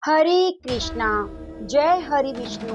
हरे कृष्णा। जय हरि विष्णु।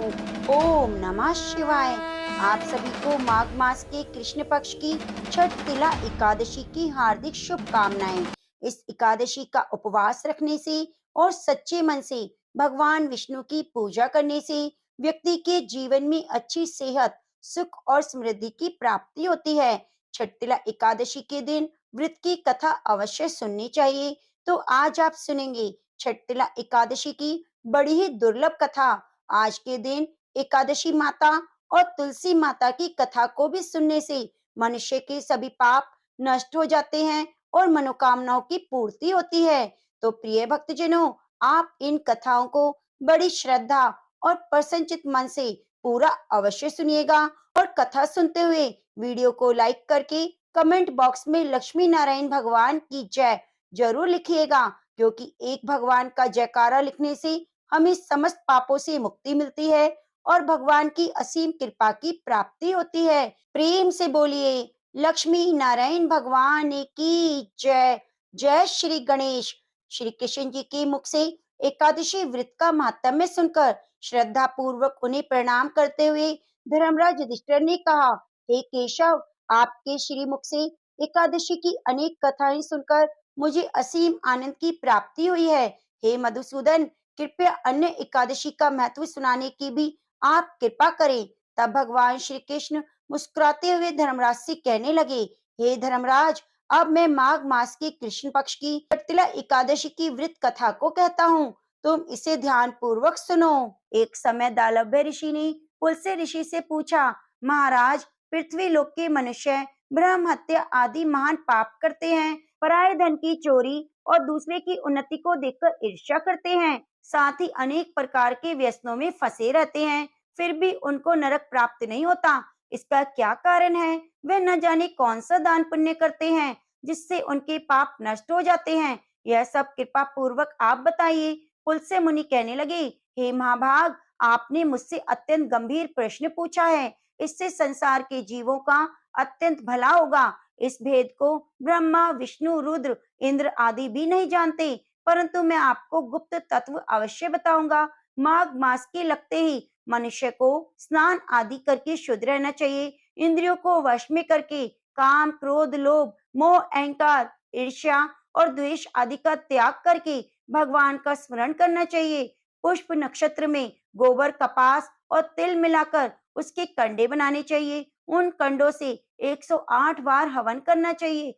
ओम नमः शिवाय। आप सभी को माघ मास के कृष्ण पक्ष की छठ तिला एकादशी की हार्दिक शुभकामनाएं। इस एकादशी का उपवास रखने से और सच्चे मन से भगवान विष्णु की पूजा करने से व्यक्ति के जीवन में अच्छी सेहत, सुख और समृद्धि की प्राप्ति होती है। छठ तिला एकादशी के दिन व्रत की कथा अवश्य सुननी चाहिए। तो आज आप सुनेंगे छठ तिला एकादशी की बड़ी ही दुर्लभ कथा। आज के दिन एकादशी माता और तुलसी माता की कथा को भी सुनने से मनुष्य के सभी पाप नष्ट हो जाते हैं और मनोकामनाओं की पूर्ति होती है। तो प्रिय भक्तजनों, आप इन कथाओं को बड़ी श्रद्धा और प्रसन्नचित मन से पूरा अवश्य सुनिएगा और कथा सुनते हुए वीडियो को लाइक करके कमेंट बॉक्स में लक्ष्मी नारायण भगवान की जय जरूर लिखिएगा, क्योंकि एक भगवान का जयकारा लिखने से हमें समस्त पापों से मुक्ति मिलती है और भगवान की असीम कृपा की प्राप्ति होती है। प्रेम से बोलिए लक्ष्मी नारायण भगवान की जय। जय श्री गणेश। श्री कृष्ण जी के मुख से एकादशी व्रत का महात्म्य सुनकर श्रद्धा पूर्वक उन्हें प्रणाम करते हुए धर्मराज युधिष्ठिर ने कहा, हे केशव, आपके श्री मुख से एकादशी की अनेक कथाएं सुनकर मुझे असीम आनंद की प्राप्ति हुई है। हे मधुसूदन, कृपया अन्य एकादशी का महत्व सुनाने की भी आप कृपा करें। तब भगवान श्री कृष्ण मुस्कुराते हुए धर्मराज से कहने लगे, हे धर्मराज, अब मैं माघ मास के कृष्ण पक्ष की कटिला एकादशी की व्रत कथा को कहता हूँ। तुम इसे ध्यान पूर्वक सुनो। एक समय दालभ्य ऋषि ने पुलस्त्य ऋषि से पूछा, महाराज, पृथ्वी लोक के मनुष्य ब्रह्म हत्या आदि महान पाप करते हैं, पराये धन की चोरी और दूसरे की उन्नति को देखकर ईर्ष्या करते हैं, साथ ही अनेक प्रकार के व्यसनों में फंसे रहते हैं, फिर भी उनको नरक प्राप्त नहीं होता। इसका क्या कारण है? वे न जाने कौन सा दान पुण्य करते हैं जिससे उनके पाप नष्ट हो जाते हैं। यह सब कृपा पूर्वक आप बताइए। पुलस्त्य मुनि कहने लगे, हे महाभाग, आपने मुझसे अत्यंत गंभीर प्रश्न पूछा है। इससे संसार के जीवों का अत्यंत भला होगा। इस भेद को ब्रह्मा, विष्णु, रुद्र, इंद्र आदि भी नहीं जानते, परंतु मैं आपको गुप्त तत्व अवश्य बताऊंगा। माघ मास के लगते ही मनुष्य को स्नान आदि करके शुद्ध रहना चाहिए। इंद्रियों को वश में करके काम, क्रोध, लोभ, मोह, अहंकार, ईर्ष्या और द्वेष आदि का त्याग करके भगवान का स्मरण करना चाहिए। पुष्प नक्षत्र में गोबर, कपास और तिल मिलाकर उसके कंडे बनाने चाहिए। उन कंडों से 108 बार हवन करना चाहिए।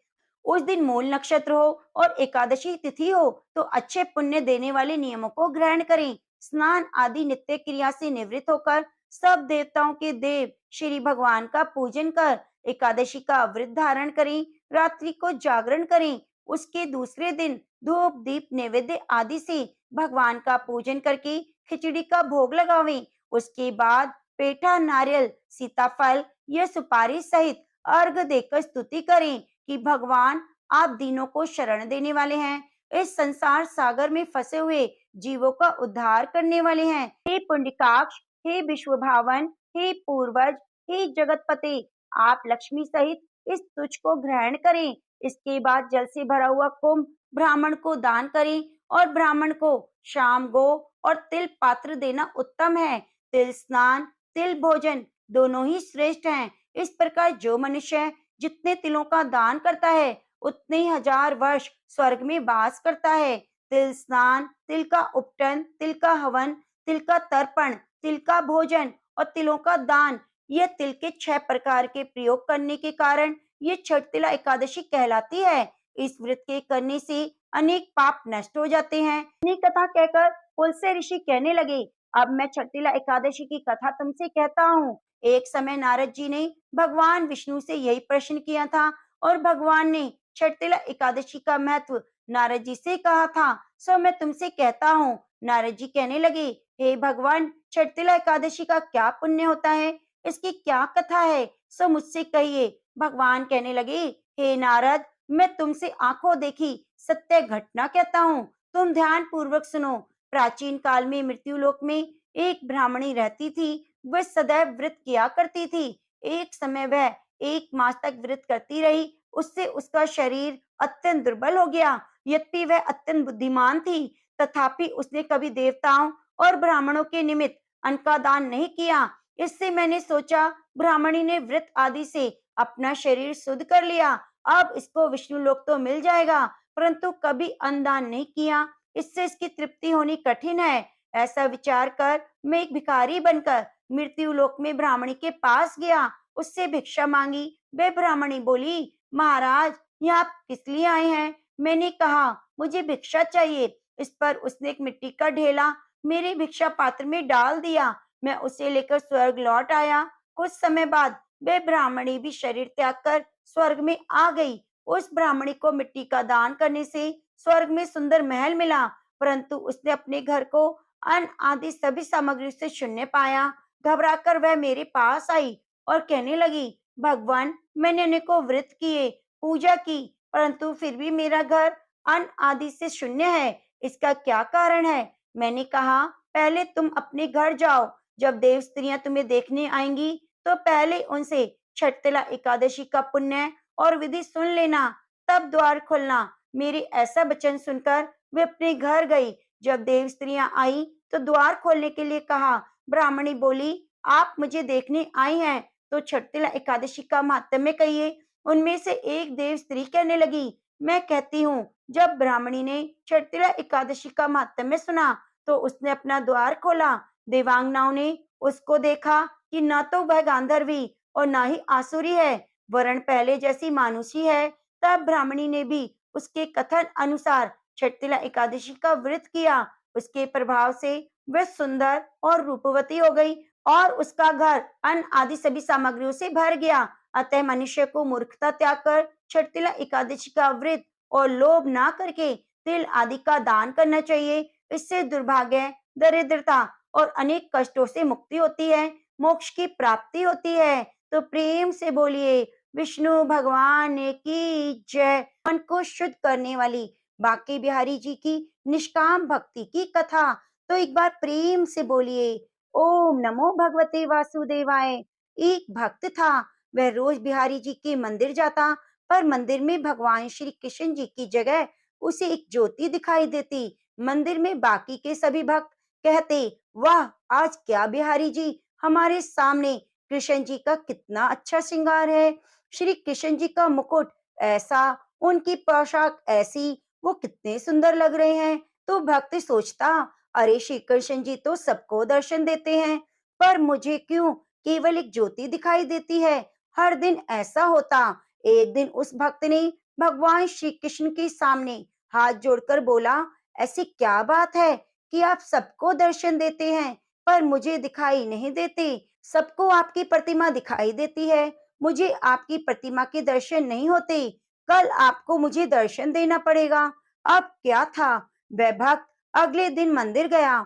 उस दिन मूल नक्षत्र हो और एकादशी तिथि हो तो अच्छे पुण्य देने वाले नियमों को ग्रहण करें। स्नान आदि नित्य क्रिया से निवृत्त होकर सब देवताओं के देव श्री भगवान का पूजन कर एकादशी का व्रत धारण करें। रात्रि को जागरण करें। उसके दूसरे दिन धूप, दीप, नैवेद्य आदि से भगवान का पूजन करके खिचड़ी का भोग लगावें। उसके बाद पेठा, नारियल, सीताफल या सुपारी सहित अर्घ देकर स्तुति करें कि भगवान, आप दीनों को शरण देने वाले हैं, इस संसार सागर में फंसे हुए जीवों का उद्धार करने वाले हैं। हे पुंडरीकाक्ष, हे विश्व भावन, हे पूर्वज, हे जगतपते, आप लक्ष्मी सहित इस तुझ को ग्रहण करें। इसके बाद जल से भरा हुआ कुंभ ब्राह्मण को दान करें और ब्राह्मण को शाम गो और तिल पात्र देना उत्तम है। तिल स्नान, तिल भोजन दोनों ही श्रेष्ठ हैं। इस प्रकार जो मनुष्य जितने तिलों का दान करता है उतने ही 1000 वर्ष स्वर्ग में वास करता है। तिल स्नान, तिल का उपटन, तिल का हवन, तिल का तर्पण, तिल का भोजन और तिलों का दान, यह तिल के 6 प्रकार के प्रयोग करने के कारण ये छठ तिला एकादशी कहलाती है। इस व्रत के करने से अनेक पाप नष्ट हो जाते हैं। इतनी कथा कहकर पुलस्त्य ऋषि कहने लगे, अब मैं छठ तिला एकादशी की कथा तुमसे कहता हूँ। एक समय नारद जी ने भगवान विष्णु से यही प्रश्न किया था और भगवान ने छठ तिला एकादशी का महत्व नारद जी से कहा था। सो मैं तुमसे कहता हूँ। नारद जी कहने लगे, हे भगवान, छठ तिला एकादशी का क्या पुण्य होता है? इसकी क्या कथा है? सो मुझसे कहिए। भगवान कहने लगे, हे नारद, मैं तुमसे आंखों देखी सत्य घटना कहता हूँ, तुम ध्यान पूर्वक सुनो। प्राचीन काल में मृत्युलोक में एक ब्राह्मणी रहती थी। वह सदैव व्रत किया करती थी। एक समय वह 1 मास तक व्रत करती रही। उससे उसका शरीर अत्यंत दुर्बल हो गया। यद्यपि वह अत्यंत बुद्धिमान थी, तथापि उसने कभी देवताओं और ब्राह्मणों के निमित्त अन्न का दान नहीं किया। इससे मैंने सोचा, ब्राह्मणी ने व्रत आदि से अपना शरीर शुद्ध कर लिया, अब इसको विष्णु लोक तो मिल जाएगा, परंतु कभी अन्न दान नहीं किया, इससे इसकी तृप्ति होनी कठिन है। ऐसा विचार कर मैं एक भिखारी बनकर मृत्यु लोक में ब्राह्मणी के पास गया, उससे भिक्षा मांगी। वे ब्राह्मणी बोली, महाराज, यहाँ आप किस लिए आए हैं? मैंने कहा, मुझे भिक्षा चाहिए। इस पर उसने एक मिट्टी का ढेला मेरे भिक्षा पात्र में डाल दिया। मैं उसे लेकर स्वर्ग लौट आया। कुछ समय बाद वे ब्राह्मणी भी शरीर त्याग कर स्वर्ग में आ गई। उस ब्राह्मणी को मिट्टी का दान करने से स्वर्ग में सुंदर महल मिला, परंतु उसने अपने घर को अन्न आदि सभी सामग्री से शून्य पाया। घबराकर वह मेरे पास आई और कहने लगी, भगवान, मैंने अनेकों व्रत किए, पूजा की, परंतु फिर भी मेरा घर अन्न आदि से शून्य है, इसका क्या कारण है? मैंने कहा, पहले तुम अपने घर जाओ, जब देव स्त्रियां तुम्हें देखने आएंगी तो पहले उनसे छठतिला एकादशी का पुण्य और विधि सुन लेना, तब द्वार खोलना। मेरी ऐसा वचन सुनकर वे अपने घर गई। जब देव स्त्रियां आई तो द्वार खोलने के लिए कहा। ब्राह्मणी बोली, आप मुझे देखने आई हैं तो छठतिला एकादशी का महात्म्य कहिए। उनमें से एक देव स्त्री कहने लगी, मैं कहती हूँ। जब ब्राह्मणी ने छठतिला एकादशी का महात्म्य सुना तो उसने अपना द्वार खोला। देवांगनाओं ने उसको देखा कि न तो वह गांधर्वी और न ही आसुरी है, वरन पहले जैसी मानुषी है। तब ब्राह्मणी ने भी उसके कथन अनुसार छठतिला एकादशी का व्रत किया। उसके प्रभाव से वह सुंदर और रूपवती हो गई और उसका घर अन्न आदि सभी सामग्रियों से भर गया। अतः मनुष्य को मूर्खता त्याग कर छठतिला एकादशी का व्रत और लोभ ना करके तिल आदि का दान करना चाहिए। इससे दुर्भाग्य, दरिद्रता और अनेक कष्टों से मुक्ति होती है, मोक्ष की प्राप्ति होती है। तो प्रेम से बोलिए, विष्णु भगवान की जय। मन को शुद्ध करने वाली बांके बिहारी जी की निष्काम भक्ति की कथा। तो एक बार प्रेम से बोलिए, ओम नमो भगवते वासुदेवाय। एक भक्त था, वह रोज बिहारी जी के मंदिर जाता, पर मंदिर में भगवान श्री कृष्ण जी की जगह उसे एक ज्योति दिखाई देती। मंदिर में बाकी के सभी भक्त कहते, वाह, आज क्या बिहारी जी हमारे सामने, कृष्ण जी का कितना अच्छा श्रृंगार है, श्री कृष्ण जी का मुकुट ऐसा, उनकी पोशाक ऐसी, वो कितने सुंदर लग रहे हैं। तो भक्त सोचता, अरे श्री कृष्ण जी तो सबको दर्शन देते हैं, पर मुझे क्यों केवल एक ज्योति दिखाई देती है? हर दिन ऐसा होता। एक दिन उस भक्त ने भगवान श्री कृष्ण के सामने हाथ जोड़कर बोला, ऐसी क्या बात है कि आप सबको दर्शन देते हैं पर मुझे दिखाई नहीं देते? सबको आपकी प्रतिमा दिखाई देती है, मुझे आपकी प्रतिमा के दर्शन नहीं होते। कल आपको मुझे दर्शन देना पड़ेगा। अब क्या था, वह भक्त अगले दिन मंदिर गया,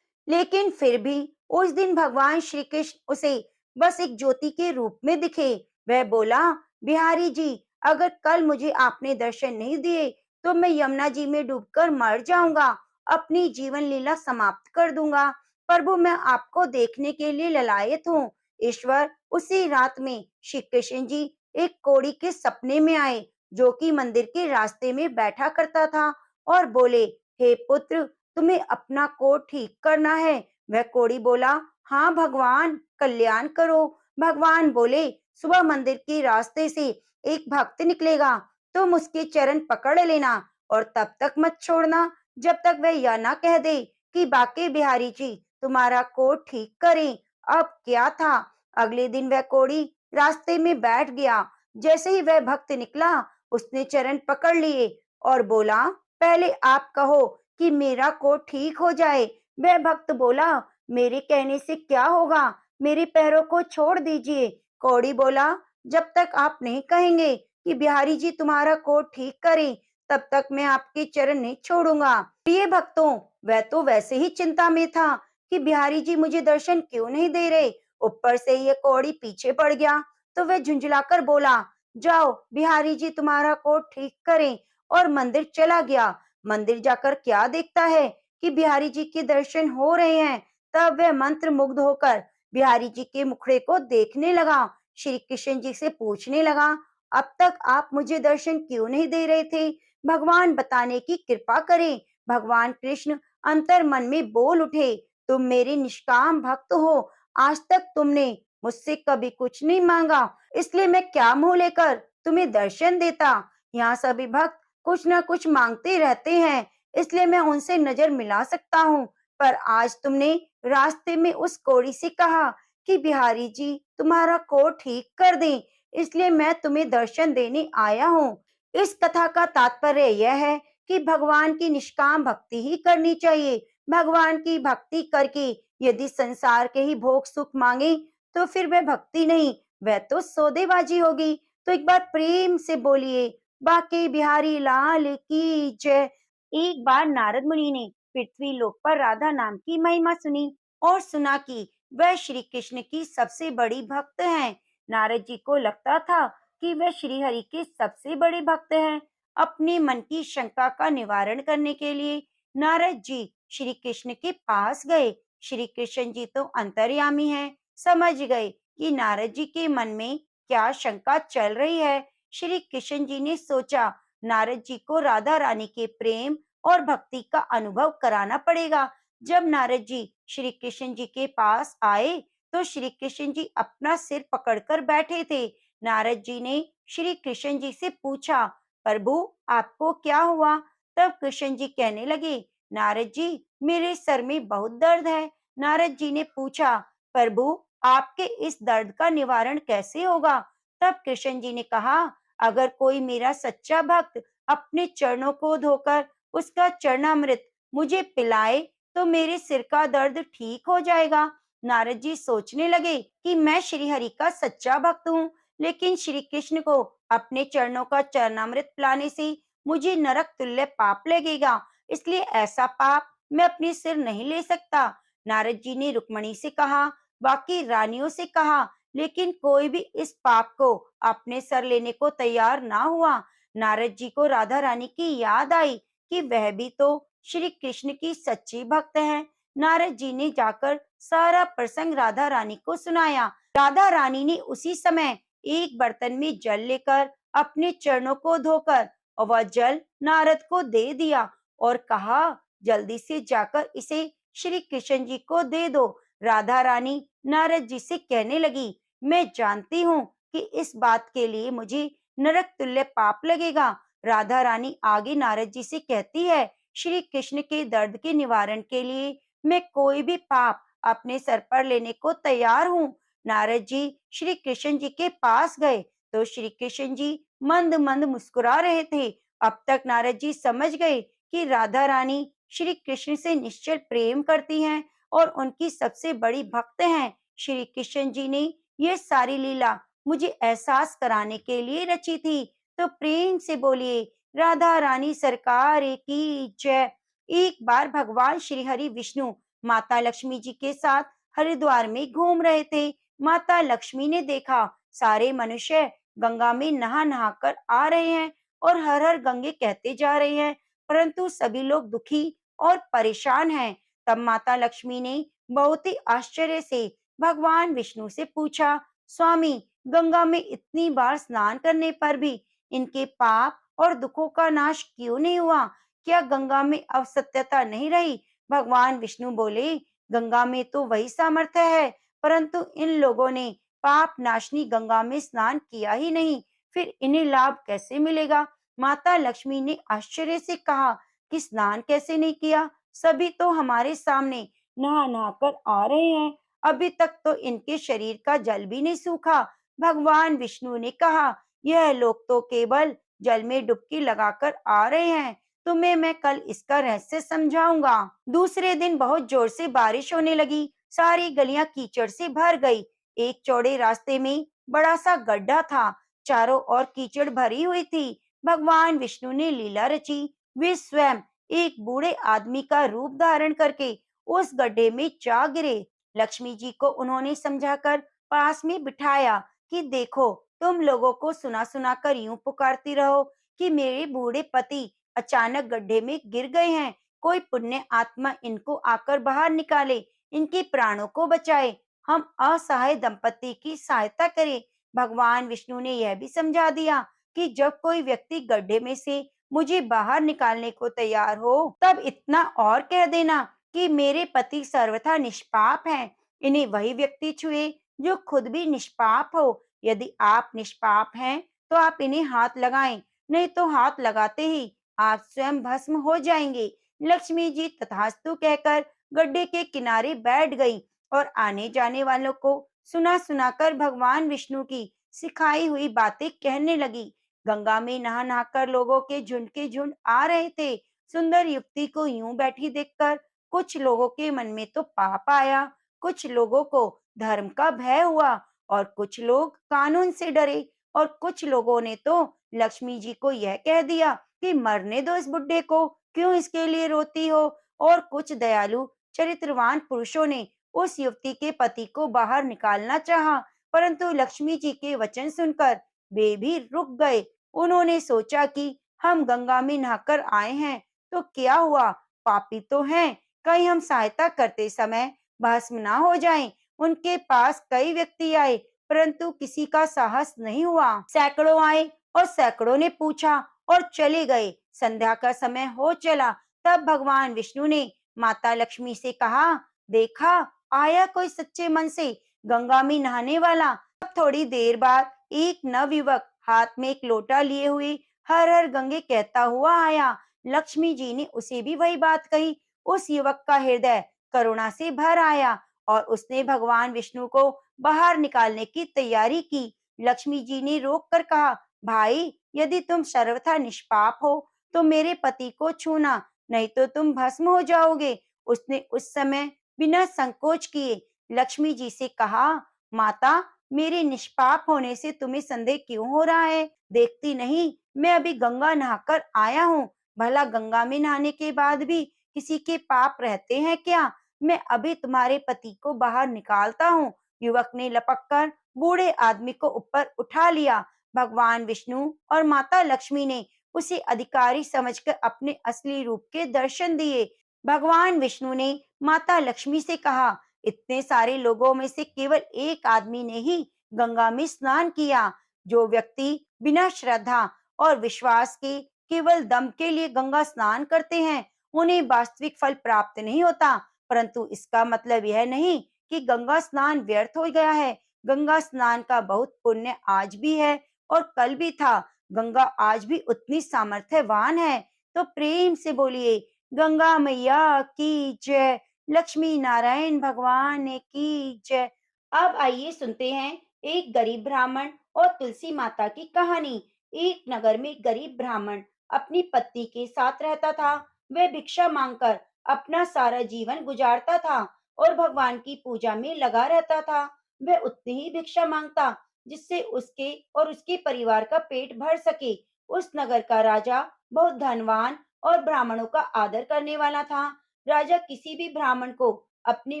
लेकिन फिर भी उस दिन भगवान श्री कृष्ण उसे बस एक ज्योति के रूप में दिखे। वह बोला, बिहारी जी, अगर कल मुझे आपने दर्शन नहीं दिए तो मैं यमुना जी में डूबकर मर जाऊंगा, अपनी जीवन लीला समाप्त कर दूंगा। प्रभु, मैं आपको देखने के लिए ललायत हूँ। ईश्वर उसी रात में श्री कृष्ण जी एक कोढ़ी के सपने में आए, जो कि मंदिर के रास्ते में बैठा करता था, और बोले, हे पुत्र, तुम्हें अपना कोढ़ ठीक करना है। वह कोढ़ी बोला, हाँ भगवान, कल्याण करो। भगवान बोले, सुबह मंदिर के रास्ते से एक भक्त निकलेगा, तुम उसके चरण पकड़ लेना और तब तक मत छोड़ना जब तक वह यह ना कह दे कि बाके बिहारी जी तुम्हारा कोढ़ ठीक करें। अब क्या था, अगले दिन वह कोढ़ी रास्ते में बैठ गया। जैसे ही वह भक्त निकला, उसने चरण पकड़ लिए और बोला, पहले आप कहो कि मेरा कोढ़ ठीक हो जाए। वह भक्त बोला, मेरे कहने से क्या होगा, मेरे पैरों को छोड़ दीजिए। कौड़ी बोला, जब तक आप नहीं कहेंगे कि बिहारी जी तुम्हारा कोढ़ ठीक करें, तब तक मैं आपके चरण नहीं छोड़ूंगा। प्रिय भक्तों, वह तो वैसे ही चिंता में था कि बिहारी जी मुझे दर्शन क्यों नहीं दे रहे, ऊपर से ये कौड़ी पीछे पड़ गया। तो वह झुंझलाकर बोला, जाओ, बिहारी जी तुम्हारा कोढ़ ठीक करें, और मंदिर चला गया। मंदिर जाकर क्या देखता है कि बिहारी जी के दर्शन हो रहे हैं। तब वह मंत्र मुग्ध होकर बिहारी जी के मुखड़े को देखने लगा। श्री कृष्ण जी से पूछने लगा, अब तक आप मुझे दर्शन क्यों नहीं दे रहे थे? भगवान बताने की कृपा करें। भगवान कृष्ण अंतर मन में बोल उठे, तुम मेरे निष्काम भक्त हो, आज तक तुमने मुझसे कभी कुछ नहीं मांगा, इसलिए मैं क्या मुंह लेकर तुम्हें दर्शन देता। यहाँ सभी भक्त कुछ न कुछ मांगते रहते हैं, इसलिए मैं उनसे नजर मिला सकता हूँ। पर आज तुमने रास्ते में उस कोढ़ी से कहा कि बिहारी जी तुम्हारा कोढ़ ठीक कर दें, इसलिए मैं तुम्हें दर्शन देने आया हूँ। इस कथा का तात्पर्य यह है कि भगवान की निष्काम भक्ति ही करनी चाहिए। भगवान की भक्ति करके यदि संसार के ही भोग सुख मांगे तो फिर वह भक्ति नहीं, वह तो सौदेबाजी होगी। तो एक बार प्रेम से बोलिए, बाके बिहारी लाल की जय। एक बार नारद मुनि ने पृथ्वी लोक पर राधा नाम की महिमा सुनी और सुना कि वह श्री कृष्ण की सबसे बड़ी भक्त हैं। नारद जी को लगता था कि वह श्री हरि के सबसे बड़े भक्त हैं। अपने मन की शंका का निवारण करने के लिए नारद जी श्री कृष्ण के पास गए। श्री कृष्ण जी तो अंतर्यामी हैं, समझ गए कि नारद जी के मन में क्या शंका चल रही है। श्री कृष्ण जी ने सोचा नारद जी को राधा रानी के प्रेम और भक्ति का अनुभव कराना पड़ेगा। जब नारद जी श्री कृष्ण जी के पास आए तो श्री कृष्ण जी अपना सिर पकड़कर बैठे थे। नारद जी ने श्री कृष्ण जी से पूछा, प्रभु आपको क्या हुआ? तब कृष्ण जी कहने लगे, नारद जी मेरे सर में बहुत दर्द है। नारद जी ने पूछा, प्रभु आपके इस दर्द का निवारण कैसे होगा? तब कृष्ण जी ने कहा, अगर कोई मेरा सच्चा भक्त अपने चरणों को धोकर उसका चरणामृत मुझे पिलाए तो मेरे सिर का दर्द ठीक हो जाएगा। नारद जी सोचने लगे कि मैं श्री हरि का सच्चा भक्त हूँ, लेकिन श्री कृष्ण को अपने चरणों का चरणामृत पिलाने से मुझे नरक तुल्य पाप लगेगा, इसलिए ऐसा पाप मैं अपने सिर नहीं ले सकता। नारद जी ने रुक्मणी से कहा, बाकी रानियों से कहा, लेकिन कोई भी इस पाप को अपने सर लेने को तैयार ना हुआ। नारद जी को राधा रानी की याद आई कि वह भी तो श्री कृष्ण की सच्ची भक्त हैं। नारद जी ने जाकर सारा प्रसंग राधा रानी को सुनाया। राधा रानी ने उसी समय एक बर्तन में जल लेकर अपने चरणों को धोकर और वह जल नारद को दे दिया और कहा, जल्दी से जाकर इसे श्री कृष्ण जी को दे दो। राधा रानी नारद जी से कहने लगी, मैं जानती हूँ कि इस बात के लिए मुझे नरक तुल्य पाप लगेगा। राधा रानी आगे नारद जी से कहती है, श्री कृष्ण के दर्द के निवारण के लिए मैं कोई भी पाप अपने सर पर लेने को तैयार हूँ। नारद जी श्री कृष्ण जी के पास गए तो श्री कृष्ण जी मंद मंद मुस्कुरा रहे थे। अब तक नारद जी समझ गए कि राधा रानी श्री कृष्ण से निश्चल प्रेम करती हैं और उनकी सबसे बड़ी भक्त हैं। श्री कृष्ण जी ने ये सारी लीला मुझे एहसास कराने के लिए रची थी। तो प्रेम से बोलिए, राधा रानी सरकार की जय। एक बार भगवान श्री हरि विष्णु माता लक्ष्मी जी के साथ हरिद्वार में घूम रहे थे। माता लक्ष्मी ने देखा सारे मनुष्य गंगा में नहा नहा कर आ रहे हैं और हर हर गंगे कहते जा रहे हैं, परंतु सभी लोग दुखी और परेशान हैं। तब माता लक्ष्मी ने बहुत ही आश्चर्य से भगवान विष्णु से पूछा, स्वामी गंगा में इतनी बार स्नान करने पर भी इनके पाप और दुखों का नाश क्यों नहीं हुआ? क्या गंगा में अब सत्यता नहीं रही? भगवान विष्णु बोले, गंगा में तो वही सामर्थ्य है, परंतु इन लोगों ने पाप नाशनी गंगा में स्नान किया ही नहीं, फिर इन्हें लाभ कैसे मिलेगा? माता लक्ष्मी ने आश्चर्य से कहा कि स्नान कैसे नहीं किया? सभी तो हमारे सामने नहा नहा कर आ रहे हैं, अभी तक तो इनके शरीर का जल भी नहीं सूखा। भगवान विष्णु ने कहा, यह लोग तो केवल जल में डुबकी लगाकर आ रहे हैं, तुम्हें मैं कल इसका रहस्य समझाऊंगा। दूसरे दिन बहुत जोर से बारिश होने लगी, सारी गलियां कीचड़ से भर गई। एक चौड़े रास्ते में बड़ा सा गड्ढा था, चारों ओर कीचड़ भरी हुई थी। भगवान विष्णु ने लीला रची, वे स्वयं एक बूढ़े आदमी का रूप धारण करके उस गड्ढे में जा गिरे। लक्ष्मी जी को उन्होंने समझाकर पास में बिठाया कि देखो, तुम लोगों को सुना सुना कर यूं पुकारती रहो कि मेरे बूढ़े पति अचानक गड्ढे में गिर गए हैं, कोई पुण्य आत्मा इनको आकर बाहर निकाले, इनके प्राणों को बचाए, हम असहाय दंपति की सहायता करें। भगवान विष्णु ने यह भी समझा दिया कि जब कोई व्यक्ति गड्ढे में से मुझे बाहर निकालने को तैयार हो, तब इतना और कह देना कि मेरे पति सर्वथा निष्पाप हैं। इन्हें वही व्यक्ति छुए जो खुद भी निष्पाप हो। यदि आप निष्पाप हैं, तो आप इन्हें हाथ लगाएं, नहीं तो हाथ लगाते ही आप स्वयं भस्म हो जाएंगे। लक्ष्मी जी तथास्तु कहकर गड्ढे के किनारे बैठ गई और आने जाने वालों को सुना सुनाकर भगवान विष्णु की सिखाई हुई बातें कहने लगी। गंगा में नहा नहाकर लोगों के झुंड आ रहे थे। सुंदर युवती को यूं बैठी देखकर कुछ लोगों के मन में तो पाप आया, कुछ लोगों को धर्म का भय हुआ और कुछ लोग कानून से डरे और कुछ लोगों ने तो लक्ष्मी जी को यह कह दिया कि मरने दो इस बुड्ढे को, क्यों इसके लिए रोती हो। और कुछ दयालु चरित्रवान पुरुषों ने उस युवती के पति को बाहर निकालना चाहा, परंतु लक्ष्मी जी के वचन सुनकर वे भी रुक गए। उन्होंने सोचा कि हम गंगा में नहाकर आए हैं तो क्या हुआ, पापी तो हैं, कहीं हम सहायता करते समय भस्म ना हो जाएं। उनके पास कई व्यक्ति आए, परंतु किसी का साहस नहीं हुआ। सैकड़ों आए और सैकड़ों ने पूछा और चले गए। संध्या का समय हो चला, तब भगवान विष्णु ने माता लक्ष्मी से कहा, देखा, आया कोई सच्चे मन से गंगा में नहाने वाला। अब थोड़ी देर बाद एक नवयुवक हाथ में एक लोटा लिए हुए हर हर गंगे कहता हुआ आया। लक्ष्मी जी ने उसे भी वही बात कही। उस युवक का हृदय करुणा से भर आया और उसने भगवान विष्णु को बाहर निकालने की तैयारी की। लक्ष्मी जी ने रोक कर कहा, भाई, यदि तुम सर्वथा निष्पाप हो तो मेरे पति को छूना, नहीं तो तुम भस्म हो जाओगे। उसने उस समय बिना संकोच किए लक्ष्मी जी से कहा, माता, मेरे निष्पाप होने से तुम्हें संदेह क्यों हो रहा है? देखती नहीं, मैं अभी गंगा नहाकर आया हूँ। भला गंगा में नहाने के बाद भी किसी के पाप रहते हैं क्या? मैं अभी तुम्हारे पति को बाहर निकालता हूँ। युवक ने लपक कर बूढ़े आदमी को ऊपर उठा लिया। भगवान विष्णु और माता लक्ष्मी ने उसे अधिकारी समझकर अपने असली रूप के दर्शन दिए। भगवान विष्णु ने माता लक्ष्मी से कहा, इतने सारे लोगों में से केवल एक आदमी ने ही गंगा में स्नान किया। जो व्यक्ति बिना श्रद्धा और विश्वास के केवल दम के लिए गंगा स्नान करते हैं, उन्हें वास्तविक फल प्राप्त नहीं होता। परंतु इसका मतलब यह नहीं कि गंगा स्नान व्यर्थ हो गया है। गंगा स्नान का बहुत पुण्य आज भी है और कल भी था। गंगा आज भी उतनी सामर्थ्यवान है। तो प्रेम से बोलिए, गंगा मैया की जय, लक्ष्मी नारायण भगवान की जय। अब आइए सुनते हैं एक गरीब ब्राह्मण और तुलसी माता की कहानी। एक नगर में एक गरीब ब्राह्मण अपनी पत्नी के साथ रहता था। वह भिक्षा मांगकर अपना सारा जीवन गुजारता था और भगवान की पूजा में लगा रहता था। वह उतनी ही भिक्षा मांगता जिससे उसके और उसके परिवार का पेट भर सके। उस नगर का राजा बहुत धनवान और ब्राह्मणों का आदर करने वाला था। राजा किसी भी ब्राह्मण को अपने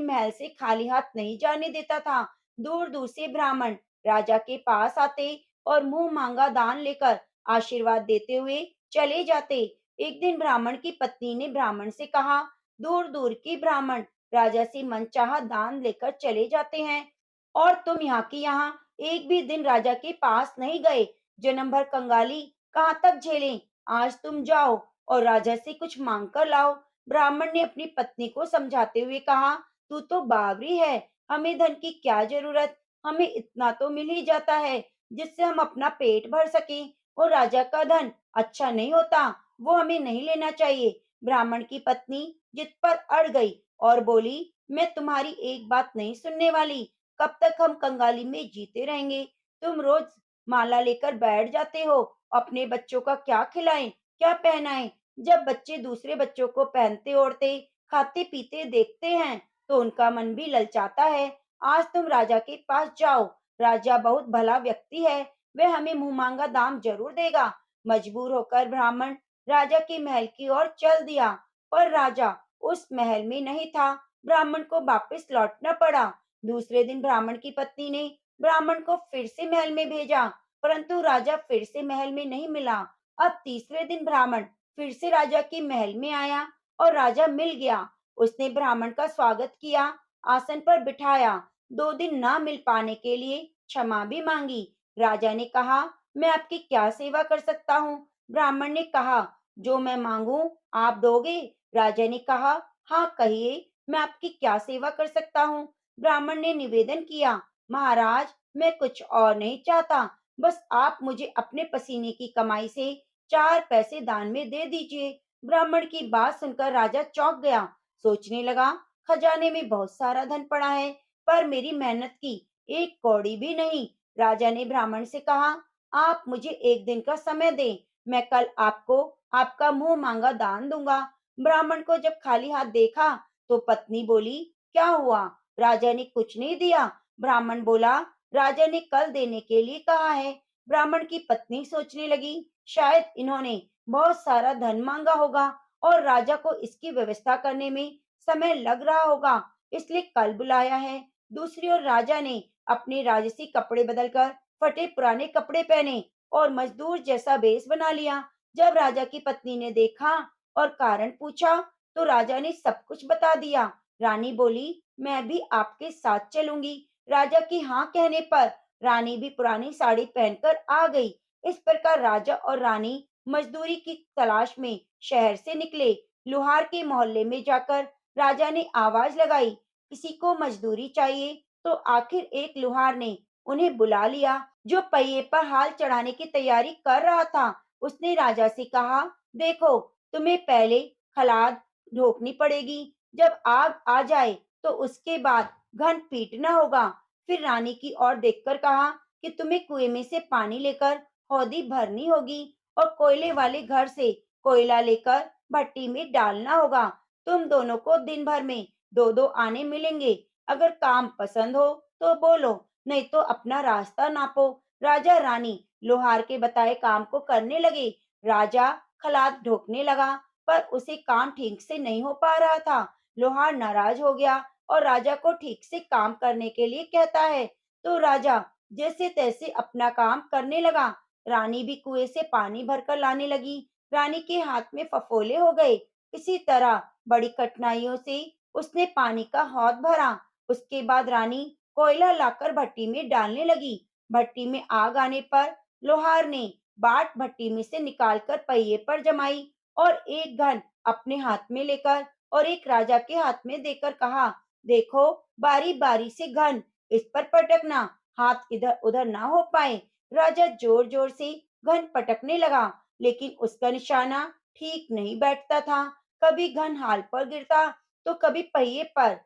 महल से खाली हाथ नहीं जाने देता था। दूर दूर से ब्राह्मण राजा के पास आते और मुंह मांगा दान लेकर आशीर्वाद देते हुए चले जाते। एक दिन ब्राह्मण की पत्नी ने ब्राह्मण से कहा, दूर दूर के ब्राह्मण राजा से मनचाहा दान लेकर चले जाते हैं और तुम यहाँ की यहाँ एक भी दिन राजा के पास नहीं गए। जन्म भर कंगाली कहाँ तक झेलें? आज तुम जाओ और राजा से कुछ मांग कर लाओ। ब्राह्मण ने अपनी पत्नी को समझाते हुए कहा, तू तो बावरी है, हमें धन की क्या जरूरत? हमें इतना तो मिल ही जाता है जिससे हम अपना पेट भर सकें। और राजा का धन अच्छा नहीं होता, वो हमें नहीं लेना चाहिए। ब्राह्मण की पत्नी जिद पर अड़ गई और बोली, मैं तुम्हारी एक बात नहीं सुनने वाली। कब तक हम कंगाली में जीते रहेंगे? तुम रोज माला लेकर बैठ जाते हो, अपने बच्चों का क्या खिलाएं, क्या पहनाएं? जब बच्चे दूसरे बच्चों को पहनते ओढ़ते, खाते पीते देखते हैं, तो उनका मन भी ललचाता है। आज तुम राजा के पास जाओ, राजा बहुत भला व्यक्ति है, वह हमें मुंह मांगा दाम जरूर देगा। मजबूर होकर ब्राह्मण राजा के महल की ओर चल दिया, पर राजा उस महल में नहीं था। ब्राह्मण को वापस लौटना पड़ा। दूसरे दिन ब्राह्मण की पत्नी ने ब्राह्मण को फिर से महल में भेजा, परंतु राजा फिर से महल में नहीं मिला। अब तीसरे दिन ब्राह्मण फिर से राजा के महल में आया और राजा मिल गया। उसने ब्राह्मण का स्वागत किया, आसन पर बिठाया। 2 दिन ना मिल पाने के लिए क्षमा भी मांगी। राजा ने कहा, मैं आपकी क्या सेवा कर सकता हूँ? ब्राह्मण ने कहा, जो मैं मांगू आप दोगे? राजा ने कहा, हाँ कहिए, मैं आपकी क्या सेवा कर सकता हूँ? ब्राह्मण ने निवेदन किया, महाराज मैं कुछ और नहीं चाहता, बस आप मुझे अपने पसीने की कमाई से 4 पैसे दान में दे दीजिए। ब्राह्मण की बात सुनकर राजा चौंक गया, सोचने लगा, खजाने में बहुत सारा धन पड़ा है, पर मेरी मेहनत की एक कौड़ी भी नहीं। राजा ने ब्राह्मण से कहा, आप मुझे एक दिन का समय दें, मैं कल आपको आपका मुंह मांगा दान दूंगा। ब्राह्मण को जब खाली हाथ देखा तो पत्नी बोली, क्या हुआ? राजा ने कुछ नहीं दिया। ब्राह्मण बोला, राजा ने कल देने के लिए कहा है। ब्राह्मण की पत्नी सोचने लगी, शायद इन्होंने बहुत सारा धन मांगा होगा और राजा को इसकी व्यवस्था करने में समय लग रहा होगा, इसलिए कल बुलाया है। दूसरी ओर राजा ने अपने राजसी कपड़े बदलकर फटे पुराने कपड़े पहने और मजदूर जैसा भेष बना लिया। जब राजा की पत्नी ने देखा और कारण पूछा, तो राजा ने सब कुछ बता दिया। रानी बोली, मैं भी आपके साथ चलूंगी। राजा की हाँ कहने पर रानी भी पुरानी साड़ी पहनकर आ गई। इस प्रकार राजा और रानी मजदूरी की तलाश में शहर से निकले। लोहार के मोहल्ले में जाकर राजा ने आवाज लगाई, किसी को मजदूरी चाहिए? तो आखिर एक लोहार ने उन्हें बुला लिया, जो पहिए पर हाल चढ़ाने की तैयारी कर रहा था। उसने राजा से कहा, देखो, तुम्हें पहले खलाद ढोकनी पड़ेगी, जब आग आ जाए तो उसके बाद घन पीटना होगा। फिर रानी की ओर देखकर कहा कि तुम्हें कुएं में से पानी लेकर हौदी भरनी होगी और कोयले वाले घर से कोयला लेकर भट्टी में डालना होगा। तुम दोनों को दिन भर में दो दो आने मिलेंगे। अगर काम पसंद हो तो बोलो, नहीं तो अपना रास्ता नापो। राजा रानी लोहार के बताए काम को करने लगे। राजा खलात ढोकने लगा, पर उसे काम ठीक से नहीं हो पा रहा था। लोहार नाराज हो गया और राजा को ठीक से काम करने के लिए कहता है। तो राजा जैसे तैसे अपना काम करने लगा। रानी भी कुएं से पानी भरकर लाने लगी। रानी के हाथ में फफोले हो गए। इसी तरह बड़ी कठिनाइयों से उसने पानी का हौद भरा। उसके बाद रानी कोयला लाकर भट्टी में डालने लगी। भट्टी में आग आने पर लोहार ने बाट भट्टी में से निकालकर पहिए पर जमाई और एक घन अपने हाथ में लेकर और एक राजा के हाथ में देकर कहा, देखो, बारी बारी से घन इस पर पटकना, हाथ इधर उधर ना हो पाए। राजा जोर जोर से घन पटकने लगा, लेकिन उसका निशाना ठीक नहीं बैठता था। कभी घन हाल पर गिरता तो कभी पहिए पर।